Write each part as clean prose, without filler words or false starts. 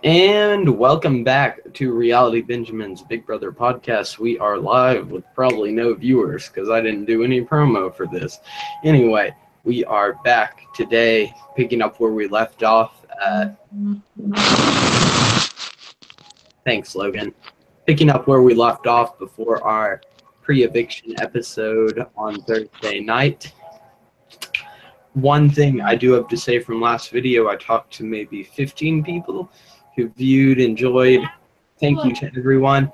And welcome back to Reality Benjamin's Big Brother podcast. We are live with probably no viewers because I didn't do any promo for this. Anyway, we are back today, picking up where we left off. Thanks, Logan. Picking up where we left off before our pre-eviction episode on Thursday night. One thing I do have to say from last video, I talked to maybe 15 people who viewed, enjoyed. Thank you to everyone.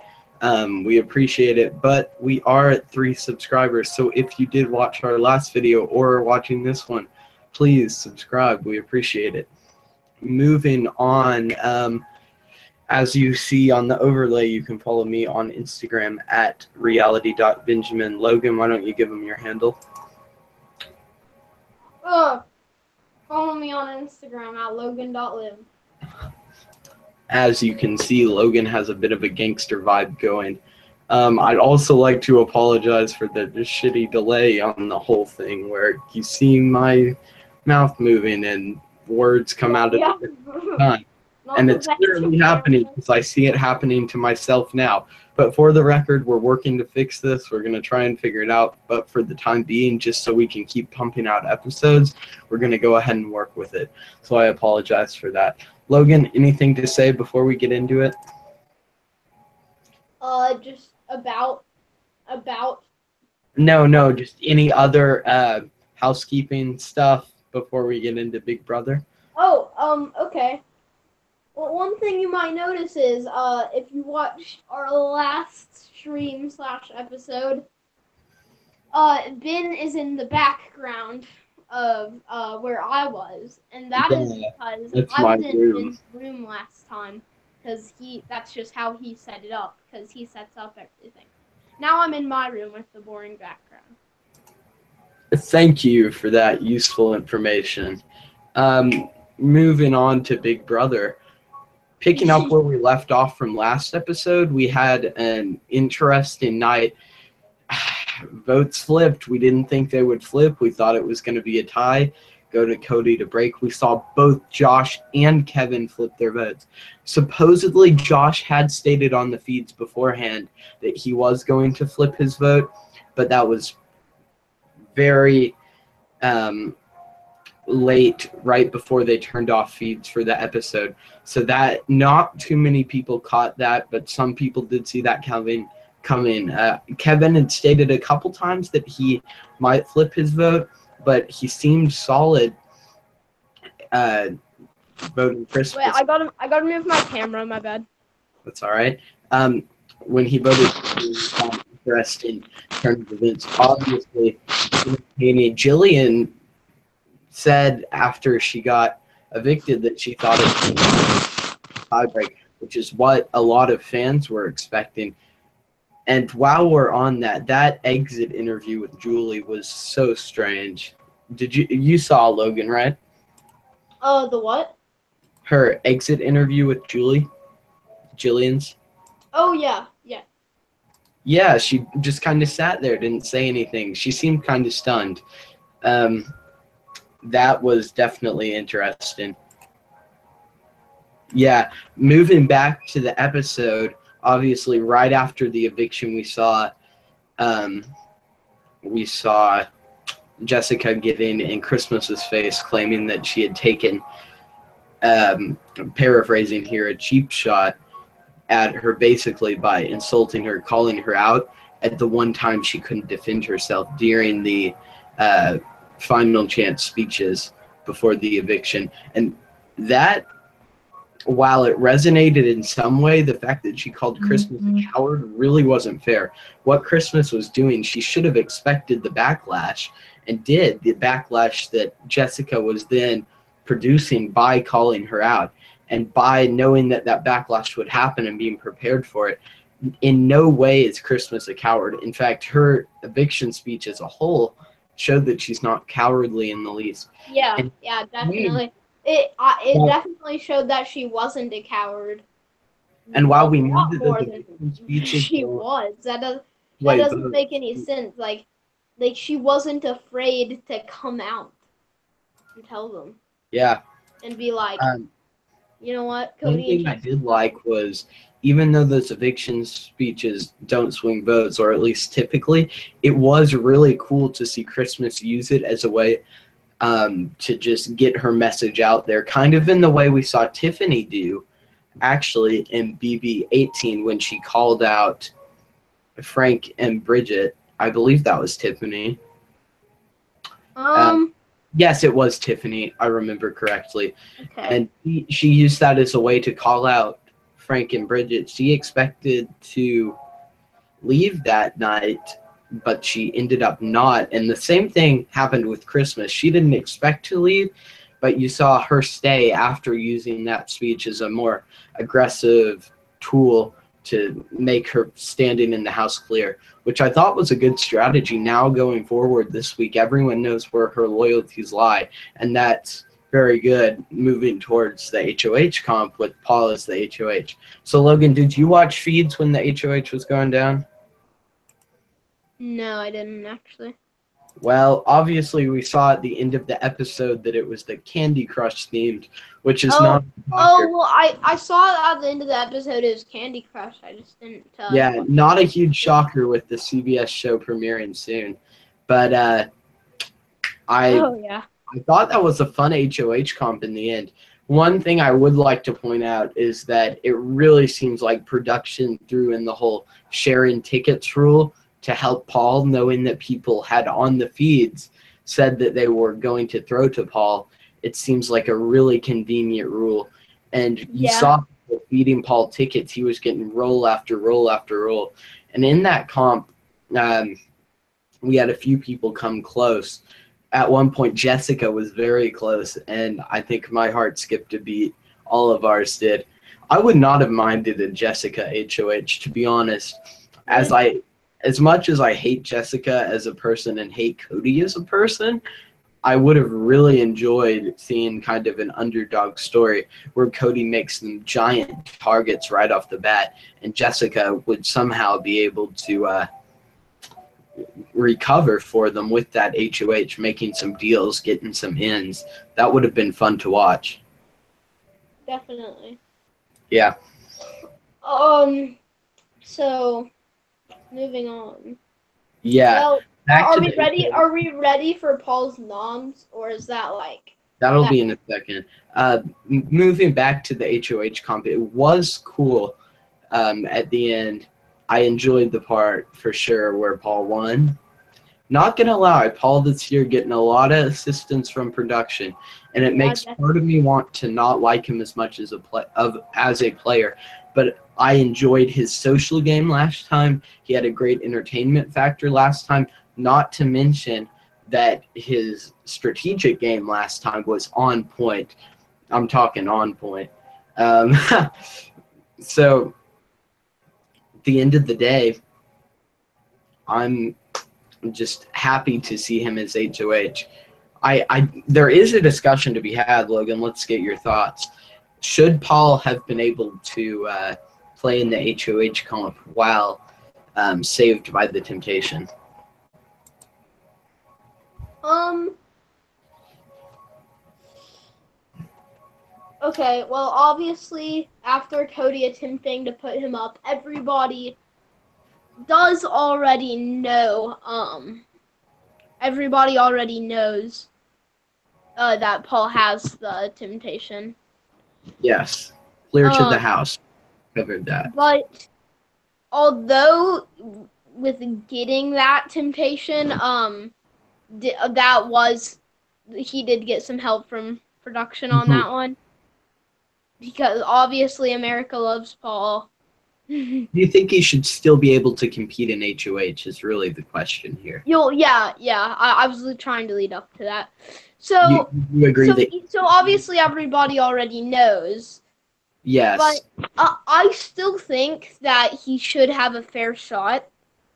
We appreciate it, but we are at 3 subscribers. So if you did watch our last video or are watching this one, please subscribe. We appreciate it. Moving on, as you see on the overlay, you can follow me on Instagram at reality.benjamin. Logan, why don't you give them your handle? Follow me on Instagram at logan.live. As you can see, Logan has a bit of a gangster vibe going. I'd also like to apologize for the shitty delay on the whole thing, where you see my mouth moving and words come out at the same time. And it's literally happening because I see it happening to myself now. But for the record, we're working to fix this. We're going to try and figure it out. But for the time being, just so we can keep pumping out episodes, we're going to go ahead and work with it. So I apologize for that. Logan, anything to say before we get into it? Just about. No, just any other housekeeping stuff before we get into Big Brother. Okay. Well, one thing you might notice is, if you watched our last stream/episode, Ben is in the background of where I was, and that is because I was in Ben's room last time, because that's just how he set it up, because he sets up everything. Now I'm in my room with the boring background. Thank you for that useful information. Moving on to Big Brother. Picking up where we left off from last episode, we had an interesting night. Votes flipped. We didn't think they would flip. We thought it was going to be a tie. Go to Cody to break. We saw both Josh and Kevin flip their votes. Supposedly, Josh had stated on the feeds beforehand that he was going to flip his vote, but that was very late, right before they turned off feeds for the episode. So that not too many people caught that, but some people did see that come in. Kevin had stated a couple times that he might flip his vote, but he seemed solid voting Christmas. Wait, I gotta move my camera, my bad. That's all right. When he voted, he was interesting in terms of events. Obviously, Jillian said after she got evicted that she thought it was a tiebreak, which is what a lot of fans were expecting. And while we're on that exit interview with Julie was so strange. You saw Logan, right? The what? Her exit interview with Jillian's. Oh, yeah. Yeah, she just kind of sat there, didn't say anything. She seemed kind of stunned. That was definitely interesting. Yeah, moving back to the episode, obviously right after the eviction we saw Jessica getting in Christmas's face, claiming that she had taken, paraphrasing here, a cheap shot at her basically by insulting her, calling her out at the one time she couldn't defend herself during the final chance speeches before the eviction. And that, while it resonated in some way, the fact that she called Christmas a coward really wasn't fair. What Christmas was doing, she should have expected the backlash, and did, the backlash that Jessica was then producing by calling her out, and by knowing that backlash would happen and being prepared for it. In no way is Christmas a coward. In fact, her eviction speech as a whole showed that she's not cowardly in the least. Yeah, definitely. It definitely showed that she wasn't a coward. And while we knew more that the speeches she was, that doesn't make any sense. Like she wasn't afraid to come out and tell them. Yeah. And be like, You know what? One Cody and thing I Jessica. did like was, even though those eviction speeches don't swing votes, or at least typically, it was really cool to see Christmas use it as a way to just get her message out there, kind of in the way we saw Tiffany do, actually, in BB18 when she called out Frank and Bridget. I believe that was Tiffany. Yes, it was Tiffany. I remember correctly. Okay. And she used that as a way to call out Frank and Bridget. She expected to leave that night, but she ended up not. And the same thing happened with Christmas. She didn't expect to leave, but you saw her stay after using that speech as a more aggressive tool to make her standing in the house clear, which I thought was a good strategy. Now going forward this week, everyone knows where her loyalties lie, and that's very good moving towards the HOH comp with Paul as the HOH. So Logan, did you watch feeds when the HOH was going down? No, I didn't actually. Well, obviously we saw at the end of the episode that it was the Candy Crush themed, which is not well, I saw at the end of the episode it was Candy Crush. I just didn't yeah, not a huge shocker with the CBS show premiering soon. But I thought that was a fun HOH comp in the end. One thing I would like to point out is that it really seems like production threw in the whole sharing tickets rule to help Paul, knowing that people had on the feeds said that they were going to throw to Paul. It seems like a really convenient rule. And you saw people feeding Paul tickets. He was getting roll after roll after roll. And in that comp, we had a few people come close. At one point, Jessica was very close, and I think my heart skipped a beat. All of ours did. I would not have minded a Jessica HOH, to be honest. As much as I hate Jessica as a person and hate Cody as a person, I would have really enjoyed seeing kind of an underdog story where Cody makes them giant targets right off the bat, and Jessica would somehow be able to recover for them with that HOH, making some deals, getting some ins. That would have been fun to watch. Definitely. Yeah. So moving on. Yeah. Well, are we ready? Are we ready for Paul's noms, or is that like? That'll be in a second. Moving back to the HOH comp, it was cool. At the end, I enjoyed the part for sure where Paul won. Not gonna lie, Paul this year getting a lot of assistance from production, and it makes part of me want to not like him as much as a player. But I enjoyed his social game last time. He had a great entertainment factor last time. Not to mention that his strategic game last time was on point. I'm talking on point. So at the end of the day, I'm just happy to see him as HOH. There is a discussion to be had, Logan. Let's get your thoughts. Should Paul have been able to play in the HOH comp while saved by the temptation? Okay, well, obviously, after Cody attempting to put him up, everybody does already know, everybody already knows that Paul has the temptation. Yes. Clear to the house. Covered that. But although with getting that temptation, he did get some help from production on that one. Because obviously America loves Paul. Do you think he should still be able to compete in HOH is really the question here. Yeah. I was trying to lead up to that. So you agree so obviously everybody already knows. Yes. But I still think that he should have a fair shot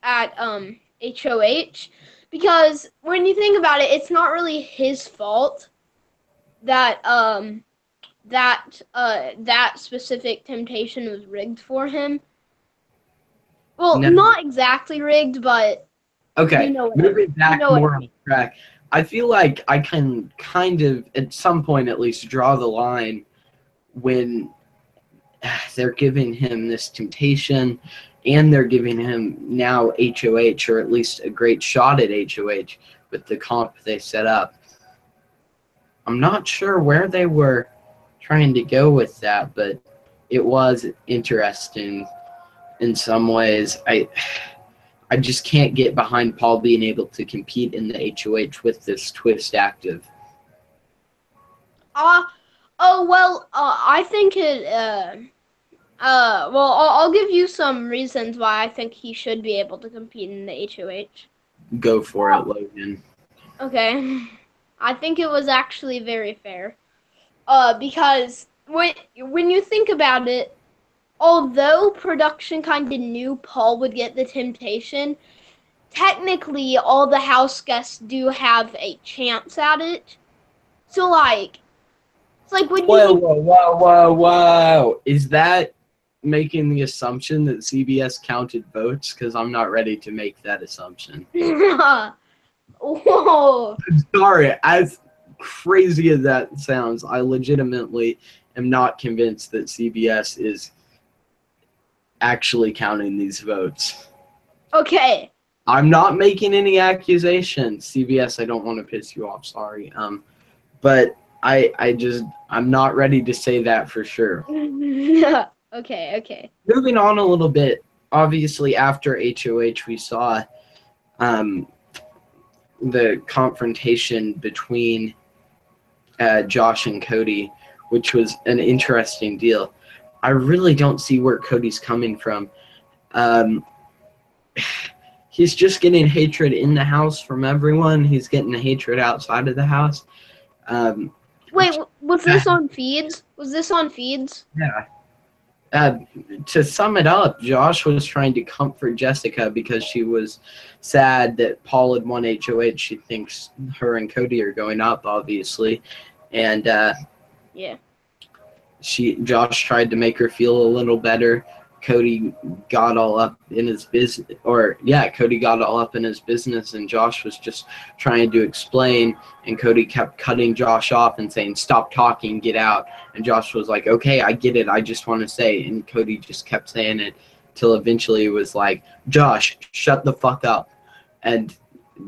at HOH, because when you think about it, it's not really his fault that that specific temptation was rigged for him. Well, not exactly rigged, but okay. Moving back more on track, I feel like I can kind of, at some point at least, draw the line when they're giving him this temptation, and they're giving him now HoH, or at least a great shot at HoH with the comp they set up. I'm not sure where they were trying to go with that, but it was interesting in some ways. I just can't get behind Paul being able to compete in the HoH with this twist active. I think it. Well, I'll give you some reasons why I think he should be able to compete in the HoH. Go for it, Logan. Okay. I think it was actually very fair. Because when you think about it, although production kind of knew Paul would get the temptation, technically all the house guests do have a chance at it. So like, it's like when you Whoa. Is that making the assumption that CBS counted votes? Because I'm not ready to make that assumption. Whoa. Sorry, as crazy as that sounds, I legitimately am not convinced that CBS is actually counting these votes. Okay. I'm not making any accusations. CBS, I don't want to piss you off, sorry. But I'm not ready to say that for sure. Okay. Moving on a little bit, obviously after HoH we saw the confrontation between Josh and Cody, which was an interesting deal. I really don't see where Cody's coming from. He's just getting hatred in the house from everyone. He's getting the hatred outside of the house. Wait, was this on feeds? Was this on feeds? Yeah. To sum it up, Josh was trying to comfort Jessica because she was sad that Paul had won HoH. She thinks her and Cody are going up, obviously, and yeah. Josh tried to make her feel a little better. Cody got all up in his business, Cody got all up in his business, and Josh was just trying to explain, and Cody kept cutting Josh off and saying, "Stop talking, get out." And Josh was like, "Okay, I get it, I just want to say," and Cody just kept saying it till eventually it was like, "Josh, shut the fuck up." And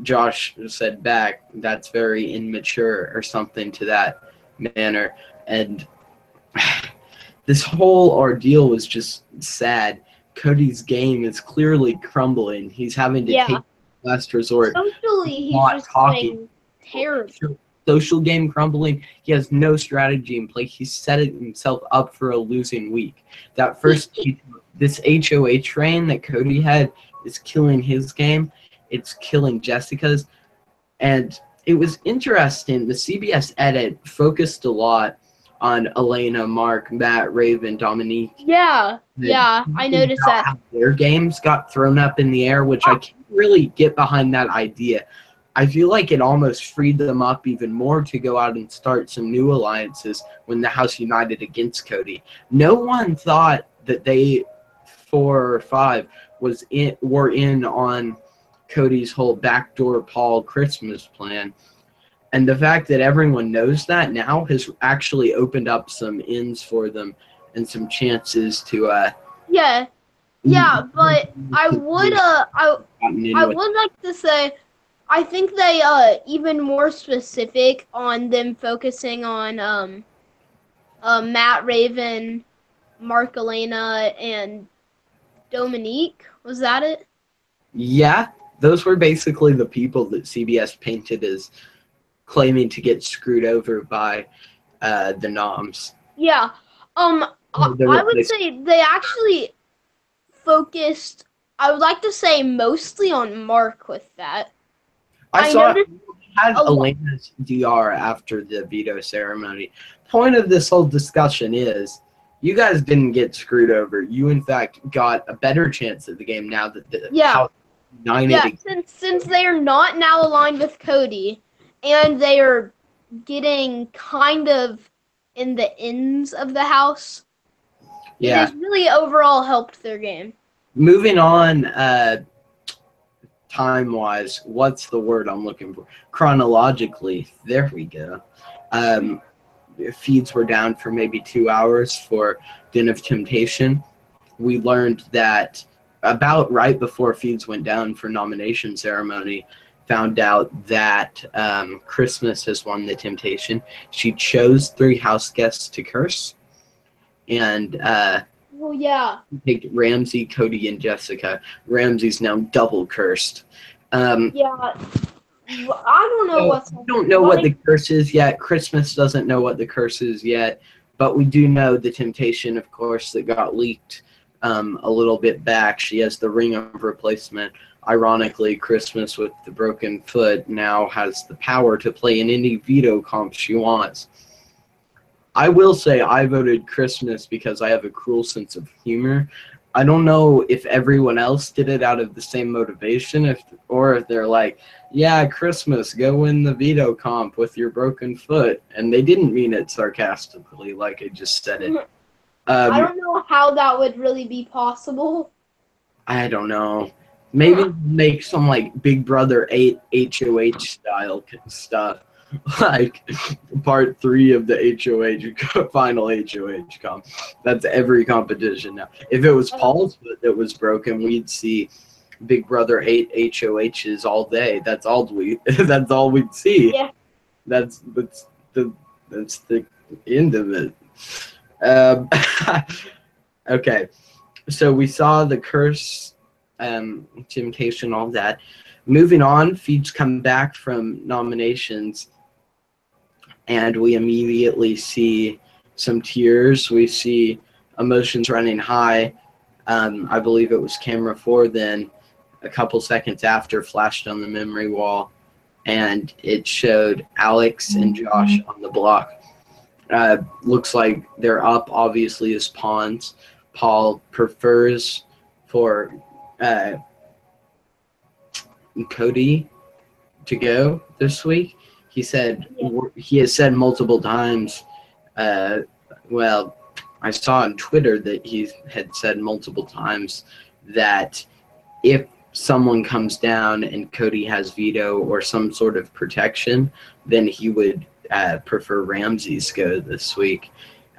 Josh said back, "That's very immature," or something to that manner. And this whole ordeal was just sad. Cody's game is clearly crumbling. He's having to take last resort. Socially, he's just doing terrible. Social game crumbling. He has no strategy in play. He's set himself up for a losing week. That first, this HoH train that Cody had is killing his game. It's killing Jessica's. And it was interesting. The CBS edit focused a lot on Elena, Mark, Matt, Raven, Dominique. Yeah, I noticed that. Their games got thrown up in the air, which I can't really get behind that idea. I feel like it almost freed them up even more to go out and start some new alliances when the house united against Cody. No one thought that they 4 or 5 were in on Cody's whole backdoor Paul Christmas plan. And the fact that everyone knows that now has actually opened up some ins for them and some chances to but I would like to say I think they even more specific on them focusing on Matt, Raven, Mark, Elena, and Dominique. Was that it? Yeah, those were basically the people that CBS painted as claiming to get screwed over by the noms. Yeah. I would say they actually focused, I would like to say, mostly on Mark with that. I saw it had Elena's DR after the veto ceremony. Point of this whole discussion is you guys didn't get screwed over. You, in fact, got a better chance at the game now that the house united. Since they are not now aligned with Cody, and they are getting kind of in the ends of the house. It has really overall helped their game. Moving on, time-wise, what's the word I'm looking for? Chronologically, there we go. feeds were down for maybe 2 hours for Den of Temptation. We learned that about right before feeds went down for nomination ceremony, found out that Christmas has won the temptation. She chose 3 house guests to curse, and well, yeah, picked Ramsey, Cody, and Jessica. Ramsey's now double cursed. Yeah, I don't know what's. We don't know what the curse is yet. Christmas doesn't know what the curse is yet, but we do know the temptation, of course, that got leaked a little bit back. She has the ring of replacement. Ironically, Christmas with the broken foot now has the power to play in any veto comp she wants. I will say I voted Christmas because I have a cruel sense of humor. I don't know if everyone else did it out of the same motivation, or if they're like, yeah, Christmas, go win the veto comp with your broken foot. And they didn't mean it sarcastically, like I just said it. I don't know how that would really be possible. I don't know. Maybe make some like Big Brother 8 HoH style stuff. Like part 3 of the HoH final HoH comp. That's every competition now. If it was Paul's foot that was broken, we'd see Big Brother 8 HoHs all day. That's all we'd see. Yeah. That's the end of it. Okay. So we saw the curse, temptation, all that. Moving on, feeds come back from nominations, and we immediately see some tears. We see emotions running high. I believe it was camera 4 then, a couple seconds after, flashed on the memory wall, and it showed Alex and Josh on the block. Looks like they're up, obviously, as pawns. Paul prefers for Cody to go this week. He said, he has said multiple times, well, I saw on Twitter that he had said multiple times that if someone comes down and Cody has veto or some sort of protection, then he would prefer Ramsey's go this week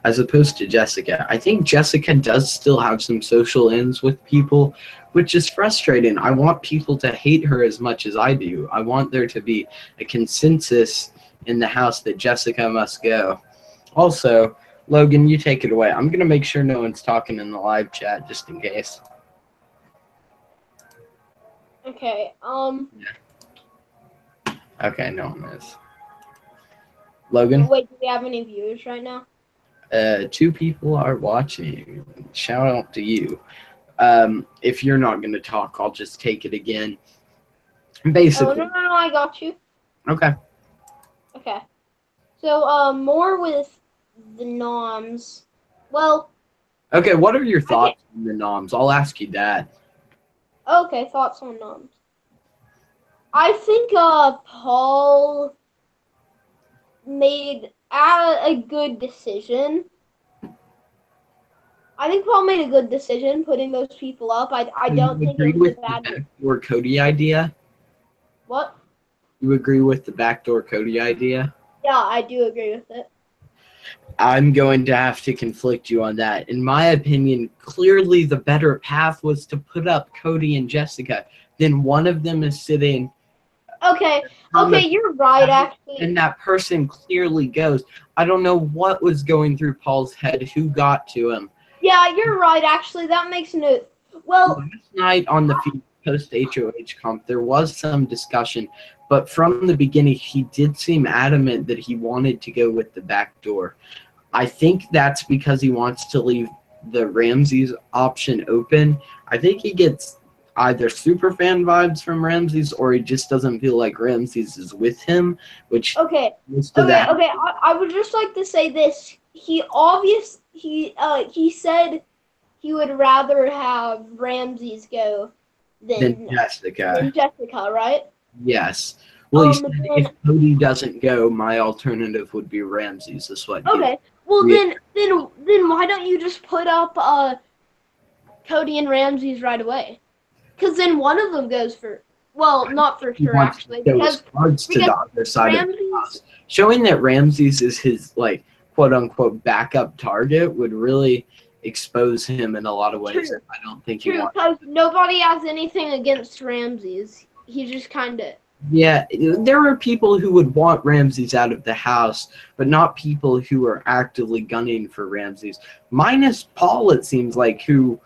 as opposed to Jessica. I think Jessica does still have some social ends with people, which is frustrating. I want people to hate her as much as I do. I want there to be a consensus in the house that Jessica must go. Also, Logan, you take it away. I'm going to make sure no one's talking in the live chat just in case. Okay, Yeah. Okay, no one is. Logan? Wait, do we have any viewers right now? 2 people are watching. Shout out to you. If you're not going to talk, I'll just take it again. Basically. Oh, no, I got you. Okay. Okay. So, more with the noms. Well. Okay, what are your thoughts on the noms? I'll ask you that. Okay, thoughts on noms. I think, Paul made a good decision. I think Paul made a good decision putting those people up. I don't think it was a bad one. Backdoor Cody idea? What? You agree with the backdoor Cody idea? Yeah, I do agree with it. I'm going to have to conflict you on that. In my opinion, clearly the better path was to put up Cody and Jessica. Then one of them is sitting. Okay, you're right, actually. And that person clearly goes. I don't know what was going through Paul's head, who got to him. Yeah, you're right, actually. That makes no... Well... Last night on the post-HoH comp, there was some discussion, but from the beginning, he did seem adamant that he wanted to go with the back door. I think that's because he wants to leave the Ramsey's option open. I think he gets either super fan vibes from Ramsey's, or he just doesn't feel like Ramsey's is with him, which... Okay, I would just like to say this. He said he would rather have Ramsey's go than Jessica, right? Yes. Well, he said if Cody doesn't go, my alternative would be Ramsey's. Is what. Okay. Well, then why don't you just put up Cody and Ramsey's right away? Because then one of them goes for. Well, not for sure actually, because to the other side of the house, showing that Ramsey's is his quote-unquote backup target would really expose him in a lot of ways. True. I don't think he True, wants. because nobody has anything against Ramses. He just kind of... Yeah, there are people who would want Ramses out of the house, but not people who are actively gunning for Ramses. Minus Paul, it seems like, who...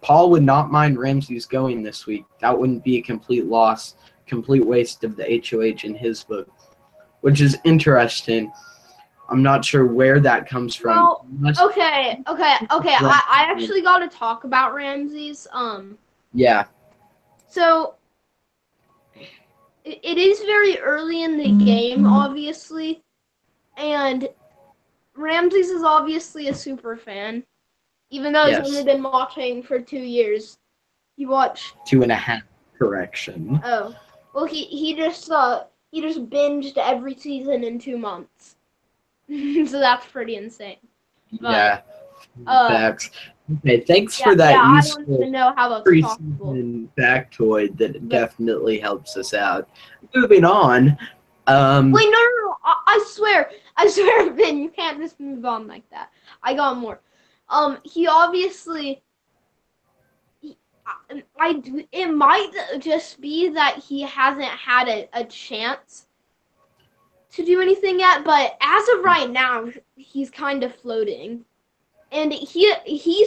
Paul would not mind Ramses going this week. That wouldn't be a complete loss, complete waste of the HoH in his book, which is interesting. I'm not sure where that comes from. Well, okay. I actually got to talk about Ramses. Yeah. So it is very early in the game, obviously, and Ramses is obviously a super fan, even though he's only been watching for 2 years. He watched 2.5. Correction. Oh, well, he just binged every season in 2 months. So that's pretty insane. But, facts. Okay, thanks for that useful I don't even know how that's possible. factoid that definitely helps us out. Moving on. Wait, no. I swear, Ben, you can't just move on like that. I got more. He obviously... it might just be that he hasn't had a chance to do anything yet, but as of right now, he's kind of floating. And he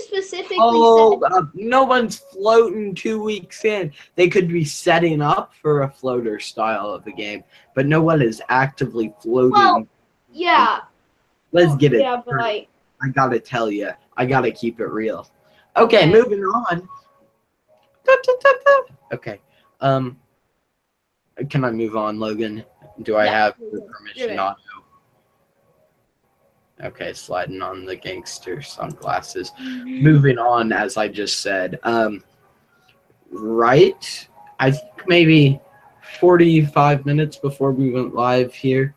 specifically said... No one's floating 2 weeks in. They could be setting up for a floater style of the game, but no one is actively floating. Well, yeah. Let's get it. Yeah, but I gotta tell you. I gotta keep it real. Okay, moving on. Okay. Can I move on, Logan? Do I have permission not to? Okay, sliding on the gangster sunglasses. Moving on, as I just said. Right? I think maybe 45 minutes before we went live here,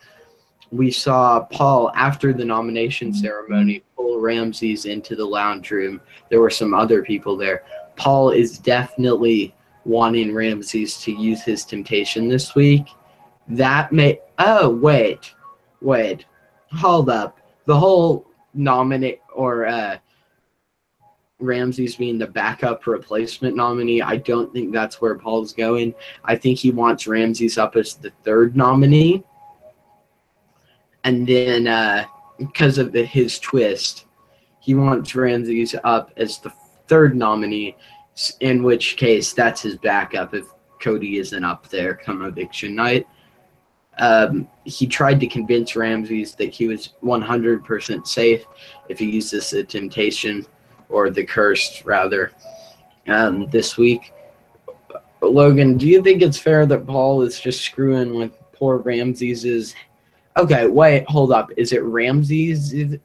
we saw Paul, after the nomination ceremony, pull Ramses into the lounge room. There were some other people there. Paul is definitely wanting Ramses to use his temptation this week. That may... Oh, wait. Hold up. The whole nominate or Ramses being the backup replacement nominee, I don't think that's where Paul's going. I think he wants Ramses up as the third nominee. And then because of his twist, he wants Ramses up as the third nominee, in which case that's his backup if Cody isn't up there come eviction night. He tried to convince Ramses that he was 100% safe if he uses the temptation, or the curse rather, this week. Logan, do you think it's fair that Paul is just screwing with poor Ramses's... Okay, wait, hold up. Is it Ramses's?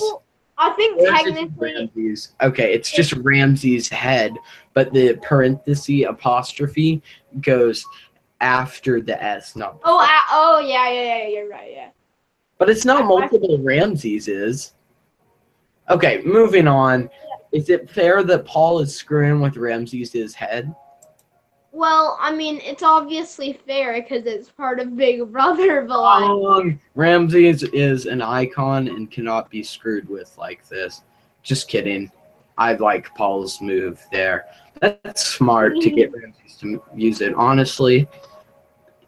Well, I think technically... Ramses. Okay, it's just Ramses' head, but the parenthesis apostrophe goes after the S, not before. Yeah, you're right, yeah. But it's not multiple Ramseses. Okay, moving on. Is it fair that Paul is screwing with Ramses' head? Well, I mean, it's obviously fair because it's part of Big Brother, but like... Ramses is an icon and cannot be screwed with like this. Just kidding. I like Paul's move there. That's smart to get Ramses to use it. Honestly,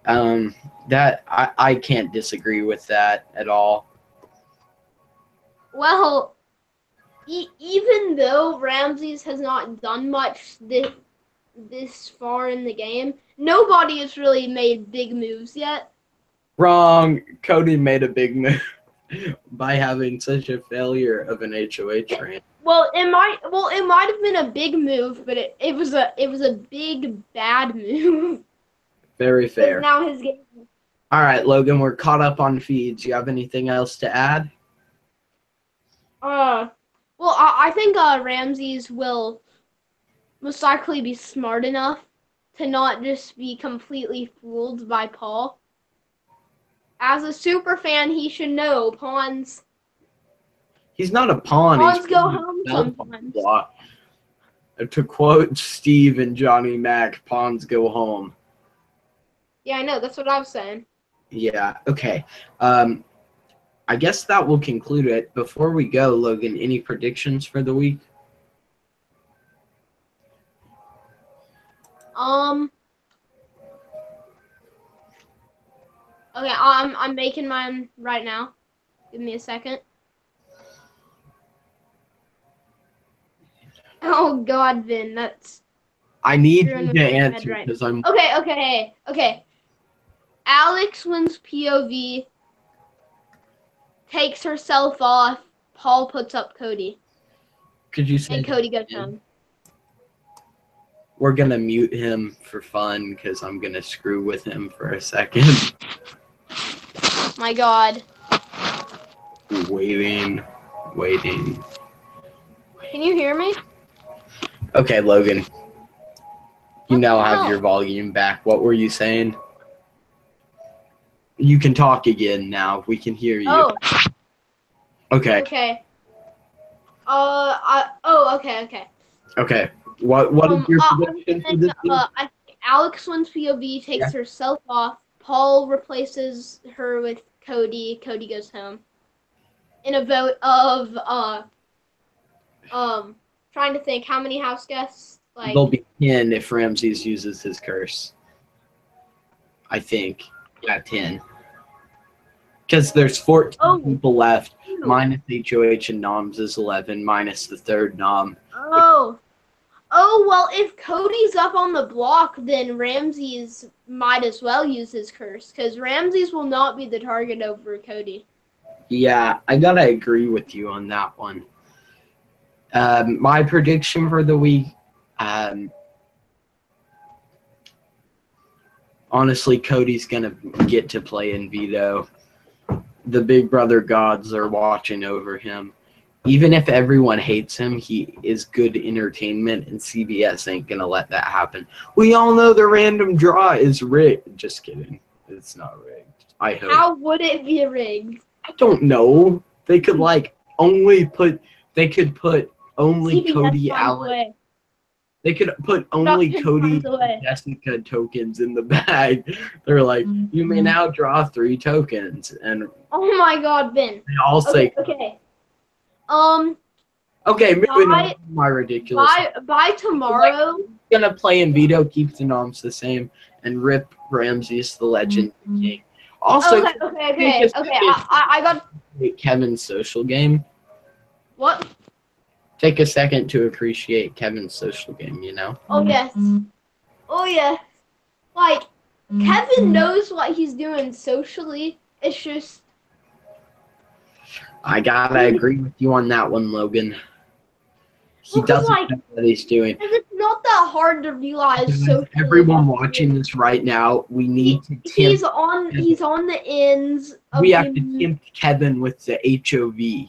that I can't disagree with that at all. Well, even though Ramses has not done much this far in the game, nobody has really made big moves yet. Wrong. Cody made a big move by having such a failure of an HoH rant. Well, it might have been a big move, but it was a big bad move. Very fair. Now his game. All right, Logan, we're caught up on feeds. You have anything else to add? Well, I think Ramses will most likely be smart enough to not just be completely fooled by Paul. As a super fan, he should know pawns. He's not a pawn. Pawns go home sometimes. To quote Steve and Johnny Mac, pawns go home. Yeah, I know. That's what I was saying. Yeah. Okay. I guess that will conclude it. Before we go, Logan, any predictions for the week? Okay, I'm making mine right now. Give me a second. Oh God, Vin, that's. I need you to answer because I'm. Okay. Alex wins POV. Takes herself off. Paul puts up Cody. Could you say? And Cody goes home. We're gonna mute him for fun because I'm gonna screw with him for a second. My God. Waiting. Can you hear me? Okay, Logan. You now have your volume back. What were you saying? You can talk again now. We can hear you. Oh. Okay. Okay. Okay. Okay. What is your prediction for this week? I think Alex wins POV, takes herself off. Paul replaces her with Cody. Cody goes home. In a vote of trying to think how many house guests. Like there'll be 10 if Ramses uses his curse. I think. Yeah, 10. Because there's 14 people left. Minus HoH and Noms is 11. Minus the third Nom. Oh, well, if Cody's up on the block, then Ramses might as well use his curse. Because Ramses will not be the target over Cody. Yeah, I gotta agree with you on that one. My prediction for the week, honestly, Cody's gonna get to play in Veto. The Big Brother gods are watching over him. Even if everyone hates him, he is good entertainment, and CBS ain't gonna let that happen. We all know the random draw is rigged. Just kidding. It's not rigged. I hope. How would it be rigged? I don't know. They could only put. They could put only CBS Cody Alex. They could put only Cody and Jessica tokens in the bag. They're like, you may now draw 3 tokens, and oh my God, Ben. They all say okay. Okay, moving on to my ridiculous. By tomorrow. Gonna play in Veto, keep the noms the same, and rip Ramses the Legend King. Also, okay. I got Kevin's social game. What? Take a second to appreciate Kevin's social game. You know. Oh yes. Like Kevin knows what he's doing socially. It's just. I gotta agree with you on that one, Logan. He doesn't know what he's doing. It's not that hard to realize socially. Everyone watching this right now, we need to tempt He's on the ends of we have to tempt Kevin with the HOV.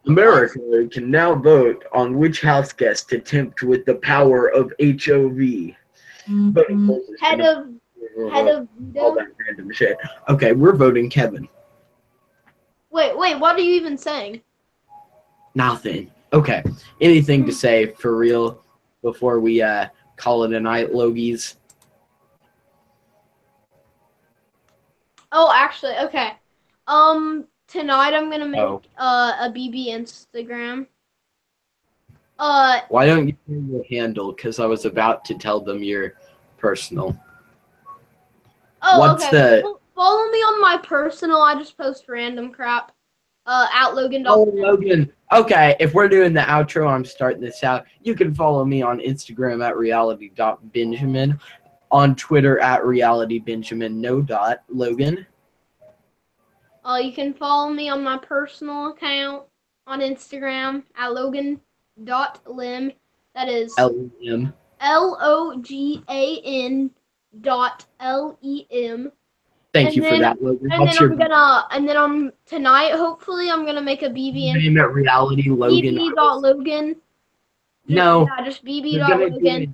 America can now vote on which house guest to tempt with the power of HOV. Head of all that random shit. Okay, we're voting Kevin. Wait, what are you even saying? Nothing. Okay. Anything to say for real before we call it a night, Logies? Oh, actually, okay. Tonight I'm gonna make a BB Instagram. Why don't you do your handle? Because I was about to tell them your personal. Oh, okay. Follow me on my personal. I just post random crap. At Logan. Oh, Logan. Okay, if we're doing the outro, I'm starting this out. You can follow me on Instagram at reality.benjamin, on Twitter at realitybenjamin, no dot, Logan. You can follow me on my personal account on Instagram at logan.lim. That is L-E-M. LOGAN.LEM. Thank you for that, Logan. Tonight, hopefully, I'm gonna make a BB name at reality Logan. BB.Logan. No. Yeah, just BB.Logan.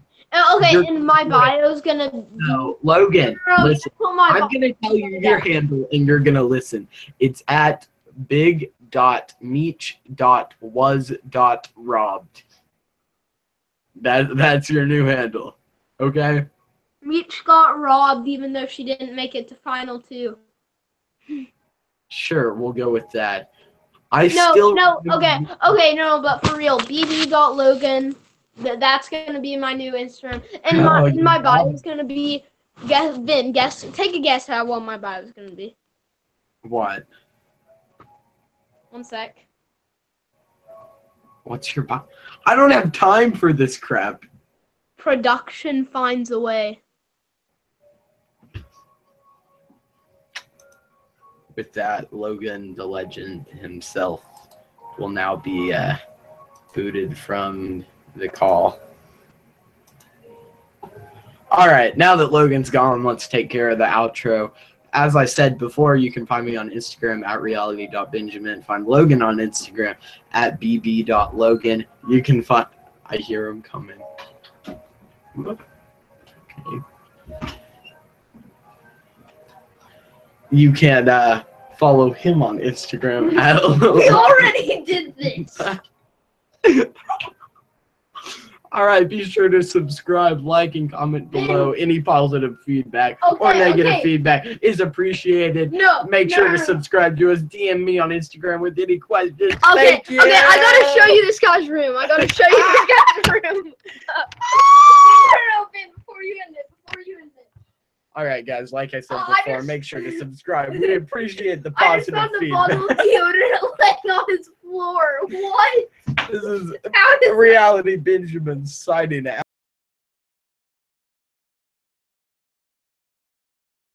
Okay, and my bio's gonna. No, Logan. Listen. I'm gonna tell you your handle, and you're gonna listen. It's at big.meech.was.robbed. That's your new handle. Okay. Meech got robbed even though she didn't make it to Final 2. Sure, we'll go with that. Okay, no, but for real, BB got Logan. That's gonna be my new Instagram, and my bio is gonna be take a guess how what my bio is gonna be. What? One sec. What's your bio? I don't have time for this crap. Production finds a way. With that, Logan, the legend himself, will now be booted from the call. All right, now that Logan's gone, let's take care of the outro. As I said before, you can find me on Instagram at reality.benjamin. Find Logan on Instagram at bb.logan. You can find... I hear him coming. Okay. You can follow him on Instagram at... We already did this. All right, be sure to subscribe, like, and comment below. Any positive feedback or negative feedback is appreciated. Make sure to subscribe to us. DM me on Instagram with any questions. Thank you. Okay, I gotta show you this guy's room. Before you end it. All right, guys, like I said before, make sure to subscribe. We appreciate the positive feedback. I just found a bottle of deodorant laying on his floor. What? This is Reality Benjamin signing out.